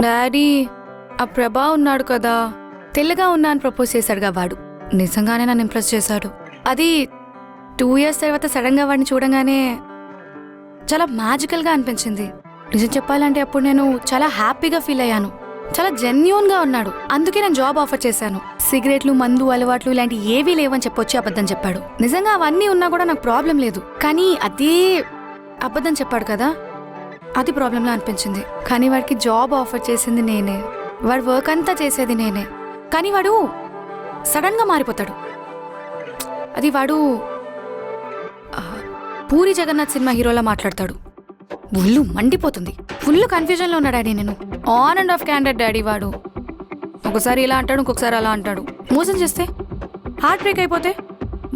Daddy, ఆ ప్రభా ఉన్నాడు కదా, తెల్లగా ఉన్నా అని ప్రపోజ్ చేశాడుగా వాడు. నిజంగానే నన్ను ఇంప్రెస్ చేశాడు. అది 2 years తర్వాత సడన్ గా వాడిని చూడంగానే చాలా మ్యాజికల్గా అనిపించింది. నిజం చెప్పాలంటే అప్పుడు నేను చాలా హ్యాపీగా ఫీల్ అయ్యాను. చాలా జెన్యూన్ గా ఉన్నాడు. అందుకే నేను జాబ్ ఆఫర్ చేశాను. సిగరెట్లు, మందు అలవాట్లు ఇలాంటి ఏవీ లేవని చెప్పొచ్చి అబద్ధం చెప్పాడు. నిజంగా అవన్నీ ఉన్నా కూడా నాకు ప్రాబ్లం లేదు. కానీ అదే అబద్ధం చెప్పాడు కదా, అది ప్రాబ్లంలా అనిపించింది. కానీ వాడికి జాబ్ ఆఫర్ చేసింది నేనే, వాడు వర్క్ అంతా చేసేది నేనే. కానీ వాడు సడన్ గా మారిపోతాడు. అది వాడు పూరి జగన్నాథ్ సినిమా హీరోలా మాట్లాడతాడు. ఒళ్ళు మండిపోతుంది. ఫుల్ కన్ఫ్యూజన్లో ఉన్నా డాడీ నేను. On and of candidate daddy వాడు. ఒకసారి ఇలా అంటాడు, ఇంకొకసారి అలా అంటాడు. మోసం చేస్తే, హార్ట్ బ్రేక్ అయిపోతే,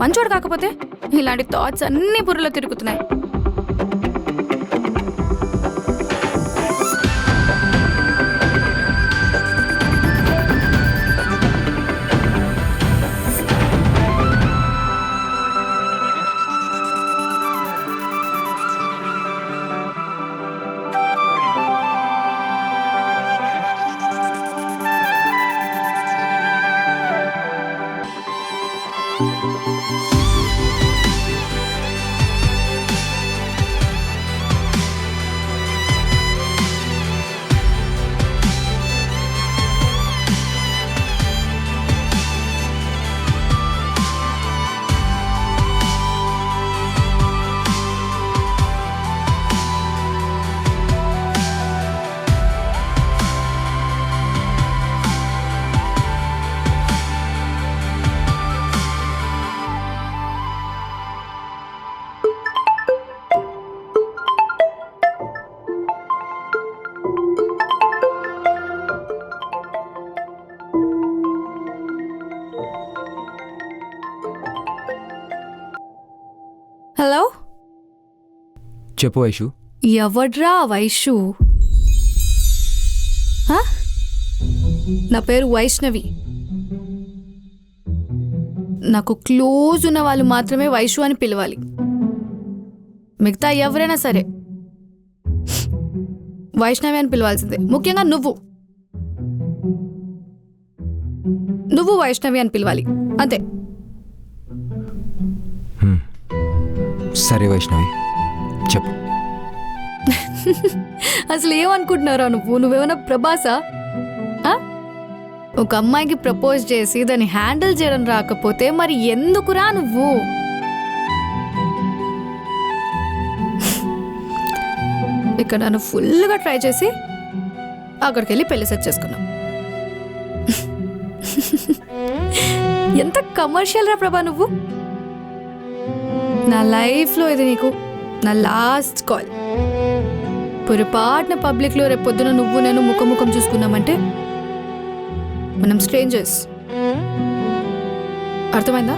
మంచోడు కాకపోతే, ఇలాంటి థాట్స్ అన్నీ బుర్రలో తిరుగుతున్నాయి. హలో, చెప్పు వైషు. ఎవడ్రా వైషు? నా పేరు వైష్ణవి. నాకు క్లోజ్ ఉన్న వాళ్ళు మాత్రమే వైషు అని పిలవాలి. మిగతా ఎవరైనా సరే వైష్ణవి అని పిలవాల్సిందే. ముఖ్యంగా నువ్వు వైష్ణవి అని పిలవాలి, అంతే. సరే వైష్ణవి, చెప్పు. అసలు ఏమనుకుంటున్నారా నువ్వేమైనా ప్రభాసా? ఒక అమ్మాయికి ప్రపోజ్ చేసి దాన్ని హ్యాండిల్ చేయడం రాకపోతే మరి ఎందుకురా నువ్వు? ఇక్కడ నన్ను ఫుల్గా ట్రై చేసి అక్కడికి వెళ్ళి పెళ్లి సెట్ చేసుకున్నాం. ఎంత కమర్షియల్ రా ప్రభా నువ్వు. నా లైఫ్లో ఇది నీకు నా లాస్ట్ కాల్. పొరపాటున పబ్లిక్లో రేపు పొద్దున నువ్వు నేను ముఖం చూసుకున్నామంటే మనం స్ట్రేంజర్స్. అర్థమైందా?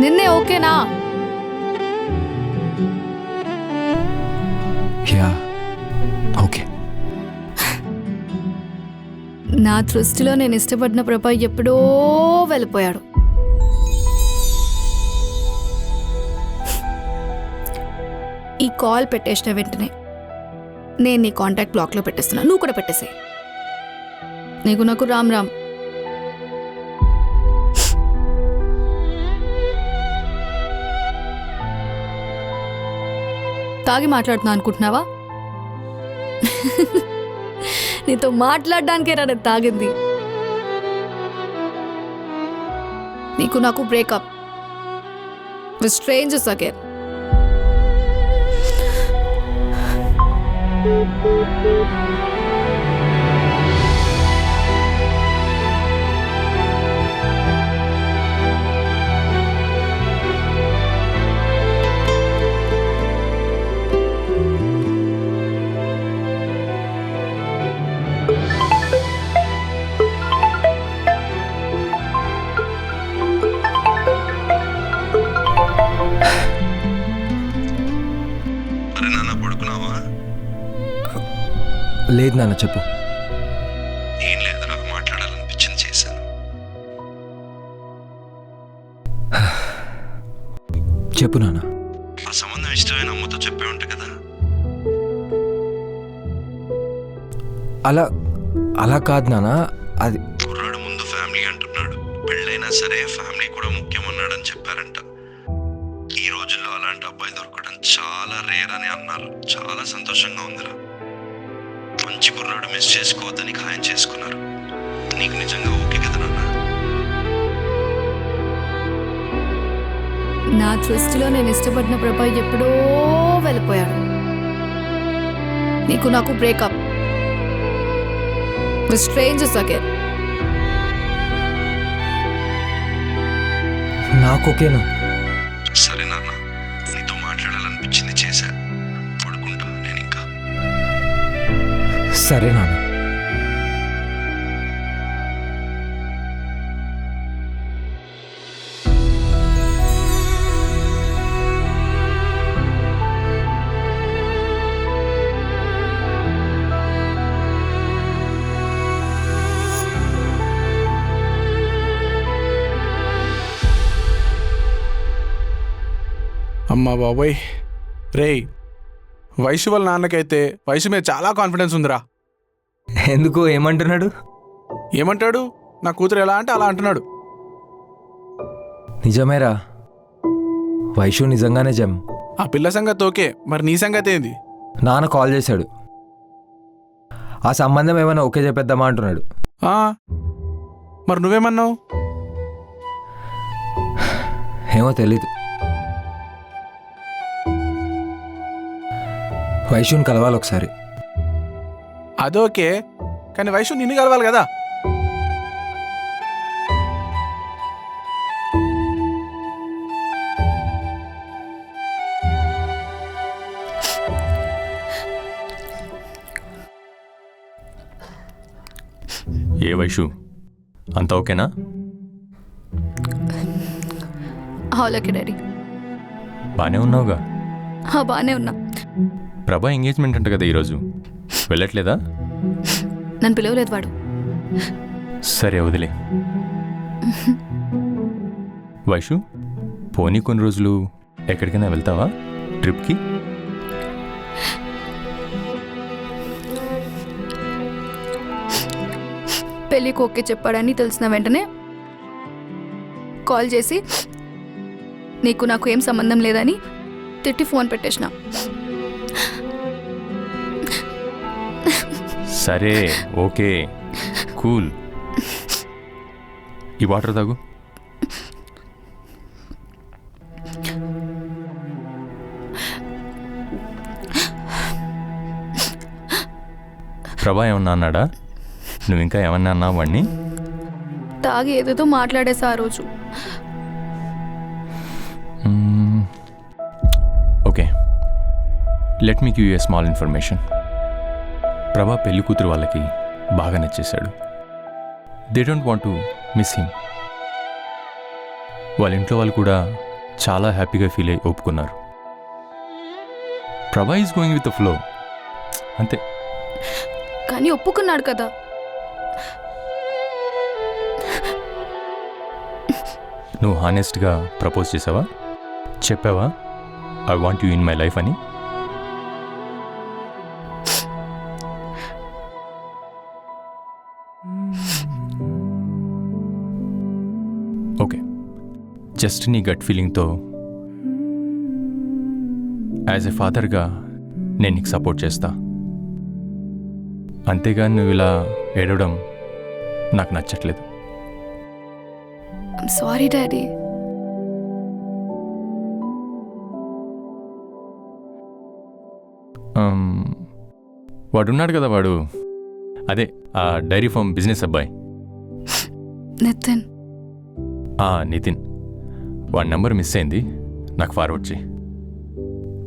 నిన్నే ఓకేనా? Yeah okay. నా దృష్టిలో నేను ఇష్టపడిన ప్రభా ఎప్పుడో వెళ్ళిపోయాడు. ఈ కాల్ పెట్టేసిన వెంటనే నేను నీ కాంటాక్ట్ బ్లాక్లో పెట్టేస్తున్నా. నువ్వు కూడా పెట్టేసే. నీకు నాకు రామ్ రామ్. తాగి మాట్లాడుతున్నా అనుకుంటున్నావా? నీతో మాట్లాడడానికే రా నేను తాగింది. నీకు నాకు బ్రేకప్. With strangers again. లేదు నాన్న, చెప్పు. ఏం లేదురా, మాట్లాడాలనిపించింది, చేశాను. చెప్పు నాన్న. ఆ సంబంధం ఇష్టమైన అమ్మతో చెప్పే ఉంటా కదా. అలా అలా కాదు నాన్న, అది కుర్రాడు ముందు ఫ్యామిలీ అంటున్నాడు, పెళ్ళైనా సరే ఫ్యామిలీ కూడా ముఖ్యం అన్నాడని చెప్పారంట. ఈ రోజుల్లో అలాంటి అబ్బాయి దొరకడం చాలా రేర్ అని అన్నారు. చాలా సంతోషంగా ఉందిరా. మంచి కుర్రాడు మిస్ చేసుకోవద్దని ఖాయం చేసుకున్నారు. నీకు నిజంగా ఓకే కదా నాన్న? నా దృష్టిలో నేను ఇష్టపడిన ప్రభా ఎప్పుడో వెళ్ళిపోయాడు. నీకు నాకు బ్రేకప్. Strangers again. నాకు ఓకేనా? సరే నాన్న, నీతో మాట్లాడాలనిపించింది చేశా. పడుకుంటా నేను ఇంకా. సరే నాన్న. అమ్మా బాబోయ్, రేయ్ వైషు వాళ్ళ నాన్నకైతే వైషు మీద చాలా కాన్ఫిడెన్స్ ఉందిరా. ఎందుకు, ఏమంటున్నాడు? ఏమంటాడు? నా కూతురు ఎలా అంటే అలా అంటున్నాడు. నిజమేరా, వైషు నిజంగానే జమ్. ఆ పిల్ల సంగతి ఓకే, మరి నీ సంగతి ఏంది? నాన్న కాల్ చేశాడు, ఆ సంబంధం ఏమైనా ఓకే చెప్పేద్దామా అంటున్నాడు. ఆ, మరి నువ్వేమన్నావు? ఏమో తెలీదు. వైషుని కలవాలి ఒకసారి. అదోకే, కానీ వైషు నిన్ను కలవాలి కదా. ఏ వైషు, అంతా ఓకేనా? Okay daddy. బానే ఉన్నావుగా? బాగానే ఉన్నా. ప్రభా ఎంగేజ్మెంట్ అంట కదా ఈరోజు, వెళ్ళట్లేదా? నన్ను పిలవలేదు వాడు. సరే వదిలే. వైషు, పోనీ కొన్ని రోజులు ఎక్కడికైనా వెళ్తావా ట్రిప్కి? పెళ్ళికి ఓకే చెప్పాడని తెలిసిన వెంటనే కాల్ చేసి నీకు నాకు ఏం సంబంధం లేదని తిట్టి ఫోన్ పెట్టేసిన. సరే ఓకే, కూల్. ఈ వాటర్ తాగు. ప్రభా ఏమన్నా అన్నాడా? నువ్వు ఇంకా ఏమన్నా అన్నావు వాడిని? తాగి ఏదేదో మాట్లాడేసా ఆ రోజు. Okay, let me give you a small information. Prabha పెళ్లి కూతురు వాళ్ళకి బాగా నచ్చేశాడు. They don't want to miss him. వాళ్ళ ఇంట్లో వాళ్ళు కూడా చాలా హ్యాపీగా ఫీల్ అయ్యి ఒప్పుకున్నారు. ప్రభా is going with the flow, అంతే. కానీ ఒప్పుకున్నాడు కదా. నువ్వు హానెస్ట్గా ప్రపోజ్ చేసావా? చెప్పావా I want you in my life అని? ఓకే, జస్ట్ నీ గట్ ఫీలింగ్తో యాజ్ ఎ ఫాదర్గా నేను నీకు సపోర్ట్ చేస్తా. అంతేగాని నువ్వు ఇలా ఏడవడం నాకు నచ్చట్లేదు. I'm sorry daddy. వాడున్నాడు కదా, వాడు అదే ఆ డైరీ ఫామ్ బిజినెస్ అబ్బాయి నితిన్. నితిన్, వాడి నెంబర్ మిస్ అయింది, నాకు ఫార్వర్డ్ చేయి.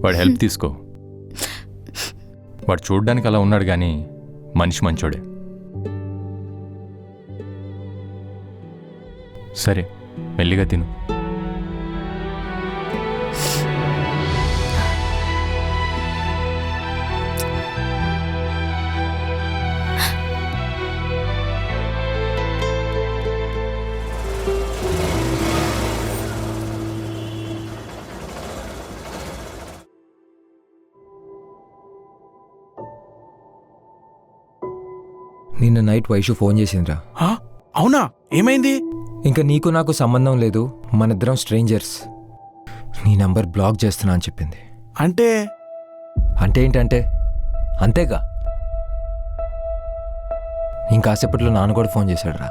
వాడి హెల్ప్ తీసుకో. వాడు చూడ్డానికి అలా ఉన్నాడు కానీ మనిషి మంచోడే. సరే, మెల్లిగా తిను. నిన్న నైట్ వైషు ఫోన్ చేసిందిరా. హా? అవునా, ఏమైంది? ఇంకా నీకు నాకు సంబంధం లేదు, మనిద్దరం స్ట్రేంజర్స్, నీ నంబర్ బ్లాక్ చేస్తున్నా అని చెప్పింది. అంటే అంటే ఏంటంటే అంతేగా. ఇంకాసేపట్లో నాన్న కూడా ఫోన్ చేశాడు రా.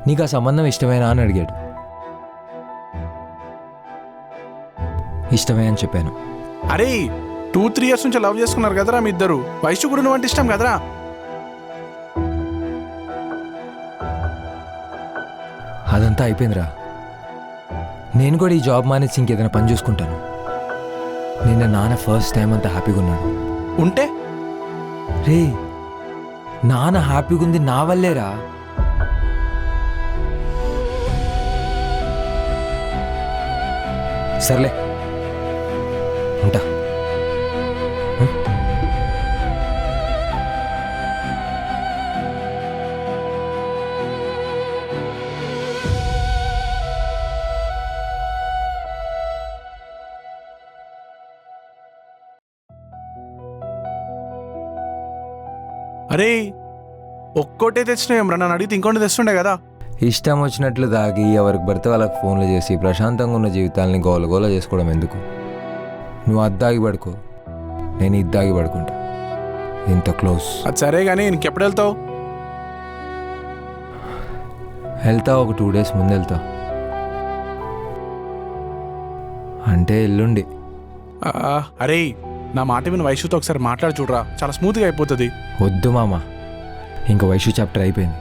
నీకు ఆ సంబంధం ఇష్టమేనా అని అడిగాడు. ఇష్టమే అని చెప్పాను. అరే 2-3 ఇయర్స్ నుంచి లవ్ చేసుకున్నారు కదరా మీ ఇద్దరు. వైషు కూడా నువ్వంటే ఇష్టం కదరా? అదంతా అయిపోయిందిరా. నేను కూడా ఈ జాబ్ మానేసి ఇంకేదైనా పని చూసుకుంటాను. నిన్న నాన్న ఫస్ట్ టైం అంత హ్యాపీగా ఉన్నాడు. ఉంటే రే, నాన్న హ్యాపీగా ఉంది నా వల్లేరా. సర్లే, ఉంటా. అరే ఒక్కోటే తెచ్చినాయేమ్రా, నన్ను అడిగితే ఇంకోటి తెస్తుండే కదా. ఇష్టం వచ్చినట్లు దాగి ఎవరికి పడితే వాళ్ళకి ఫోన్లు చేసి ప్రశాంతంగా ఉన్న జీవితాలని గోలగోల చేసుకోవడం ఎందుకు? నువ్వు అద్దాగి పడుకో, నేను ఇద్దాగి పడుకుంటా. ఇంత క్లోజ్. అది సరే కానీ ఇంకెప్పుడు వెళ్తావు? వెళ్తా, ఒక 2 days ముందు వెళ్తా. అంటే ఎల్లుండి. అరే నా మాట విని వైషుతో ఒకసారి మాట్లాడి చూడరా, చాలా స్మూత్గా అయిపోతుంది. వద్దు మామ, ఇంకా వైషు చాప్టర్ అయిపోయింది,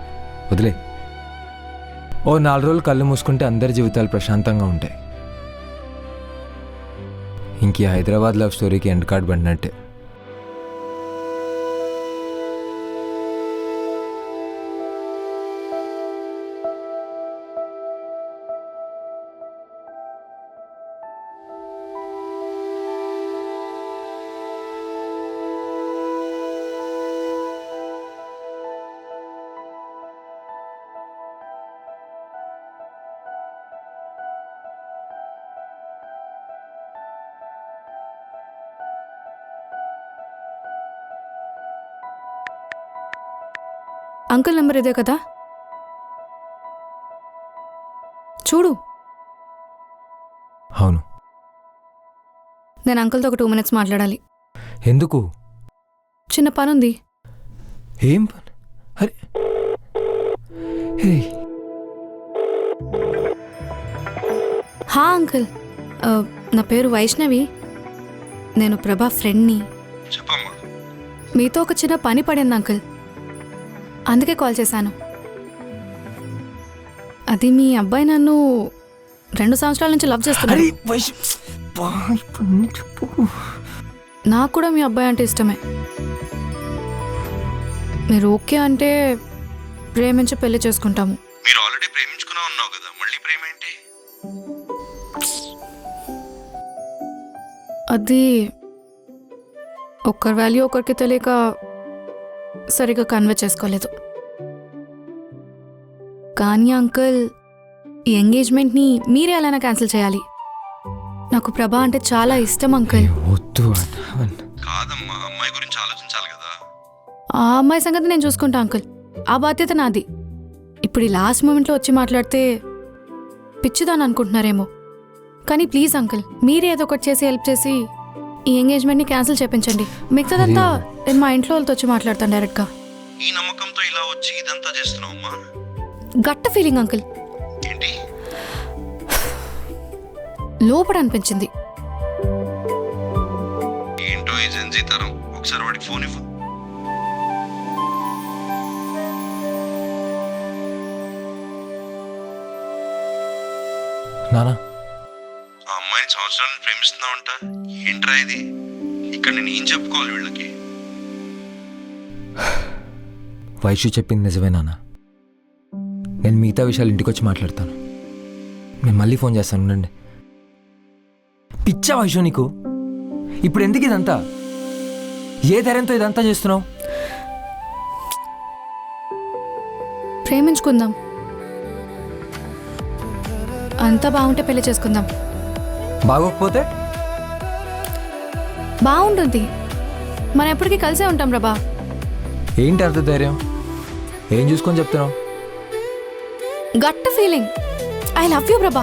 వదిలే. ఓ 4 రోజులు కళ్ళు మూసుకుంటే అందరి జీవితాలు ప్రశాంతంగా ఉంటాయి. ఇంక ఈ హైదరాబాద్ లవ్ స్టోరీకి ఎండ్ కార్డ్ పడినట్టే. అంకుల్ నెంబర్ ఇదే కదా, చూడు. అవును. నేను అంకుల్తో ఒక 2 minutes మాట్లాడాలి. ఎందుకు? చిన్న పని ఉంది. ఏం పని? అరే హే, హా అంకుల్, నా పేరు వైష్ణవి, నేను ప్రభా ఫ్రెండ్ని. చెప్పమ్మా. మీతో ఒక చిన్న పని పడింది అంకుల్, అందుకే కాల్ చేశాను. అది మీ అబ్బాయి నన్ను 2 సంవత్సరాల నుంచి లవ్ చేస్తున్నాడు. నాకు కూడా మీ అబ్బాయి అంటే ఇష్టమే. మీరు ఓకే అంటే ప్రేమించి పెళ్లి చేసుకుంటాము. మీరు ఆల్రెడీ ప్రేమించుకున్నా ఉన్నావు కదా, మళ్ళీ ప్రేమ ఏంటి? అది ఒక్కరి వాల్యూ ఒకరికి తెలియక సరిగా కన్వే చేసుకోలేదు. కానీ అంకుల్, ఈ ఎంగేజ్మెంట్ని మీరే అలానే క్యాన్సిల్ చేయాలి. నాకు ప్రభా అంటే చాలా ఇష్టం అంకుల్. వద్దు. కాదమ్మా, అమ్మాయి గురించి ఆలోచించాలి కదా. ఆ అమ్మాయి సంగతి నేను చూసుకుంటా అంకుల్, ఆ బాధ్యత నాది. ఇప్పుడు ఈ లాస్ట్ మూమెంట్లో వచ్చి మాట్లాడితే పిచ్చిదాని అనుకుంటున్నారేమో. కానీ ప్లీజ్ అంకుల్, మీరే ఏదో ఒకటి చేసి హెల్ప్ చేసి ఈ ఎంగేజ్మెంట్ని క్యాన్సిల్ చేయించండి. మిగతాదంతా నేను మా ఇంట్లో వాళ్ళతో వచ్చి మాట్లాడతాను డైరెక్ట్గా. ఈ నమ్మకంతో ఇలా వచ్చి ఇదంతా చేస్తున్నావమ్మా? గట్ట ఫీలింగ్ అంకుల్, ఏంటి? లోపల అనిపించింది. ఏంటో ఈ జెన్జీ తరం. ఒకసారి వాడికి ఫోన్ ఇవ్వు. నానా, ఆ అమ్మాయిని సంవత్సరాలను ప్రేమిస్తున్నావంట. ఏంట్రా ఇది? ఇక్కడ నేను ఏం చెప్పుకోవాలి వీళ్ళకి? వైషు చెప్పింది నిజమే నాన్న. నేను మిగతా విషయాలు ఇంటికి వచ్చి మాట్లాడతాను. నేను మళ్ళీ ఫోన్ చేస్తాను, ఉండండి. పిచ్చా వైషు నీకు? ఇప్పుడు ఎందుకు ఇదంతా? ఏ ధైర్యంతో ఇదంతా చేస్తున్నావు? ప్రేమించుకుందాం, అంతా బాగుంటే పెళ్లి చేసుకుందాం. బాగోకపోతే? బాగుంటుంది, మనం ఎప్పటికీ కలిసే ఉంటాం ప్రభా. ఏంటి అంత ధైర్యం? ఏం చూసుకొని చెప్తున్నావు? గట్ట ఫీలింగ్. ఐ లవ్ యూ ప్రభా.